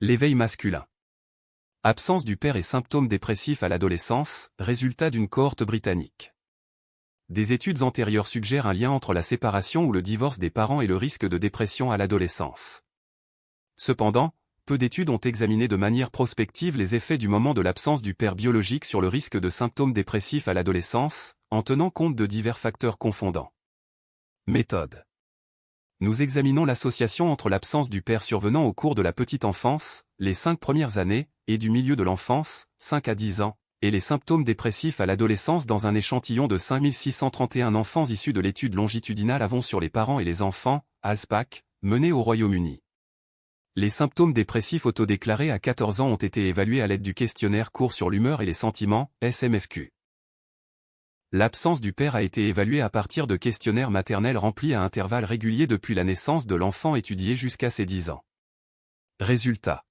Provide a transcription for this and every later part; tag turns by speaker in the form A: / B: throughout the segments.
A: L'éveil masculin. Absence du père et symptômes dépressifs à l'adolescence, résultat d'une cohorte britannique. Des études antérieures suggèrent un lien entre la séparation ou le divorce des parents et le risque de dépression à l'adolescence. Cependant, peu d'études ont examiné de manière prospective les effets du moment de l'absence du père biologique sur le risque de symptômes dépressifs à l'adolescence, en tenant compte de divers facteurs confondants. Méthode. Nous examinons l'association entre l'absence du père survenant au cours de la petite enfance, les 5 premières années, et du milieu de l'enfance, 5 à 10 ans, et les symptômes dépressifs à l'adolescence dans un échantillon de 5631 enfants issus de l'étude longitudinale Avon sur les parents et les enfants, ALSPAC, menée au Royaume-Uni. Les symptômes dépressifs autodéclarés à 14 ans ont été évalués à l'aide du questionnaire court sur l'humeur et les sentiments, SMFQ. L'absence du père a été évaluée à partir de questionnaires maternels remplis à intervalles réguliers depuis la naissance de l'enfant étudié jusqu'à ses 10 ans. Résultat.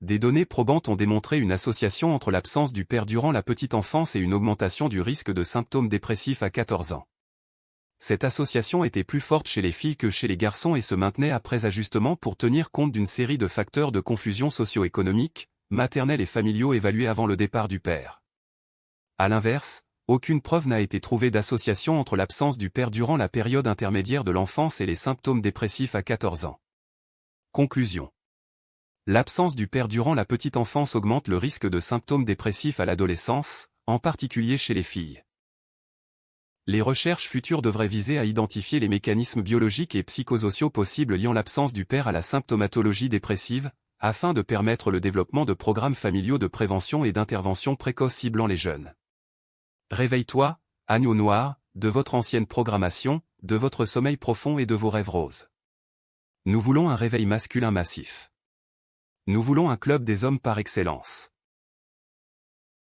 A: Des données probantes ont démontré une association entre l'absence du père durant la petite enfance et une augmentation du risque de symptômes dépressifs à 14 ans. Cette association était plus forte chez les filles que chez les garçons et se maintenait après ajustement pour tenir compte d'une série de facteurs de confusion socio-économique, maternels et familiaux évalués avant le départ du père. À l'inverse, aucune preuve n'a été trouvée d'association entre l'absence du père durant la période intermédiaire de l'enfance et les symptômes dépressifs à 14 ans. Conclusion. L'absence du père durant la petite enfance augmente le risque de symptômes dépressifs à l'adolescence, en particulier chez les filles. Les recherches futures devraient viser à identifier les mécanismes biologiques et psychosociaux possibles liant l'absence du père à la symptomatologie dépressive, afin de permettre le développement de programmes familiaux de prévention et d'intervention précoce ciblant les jeunes. Réveille-toi, agneau noir, de votre ancienne programmation, de votre sommeil profond et de vos rêves roses. Nous voulons un réveil masculin massif. Nous voulons un club des hommes par excellence.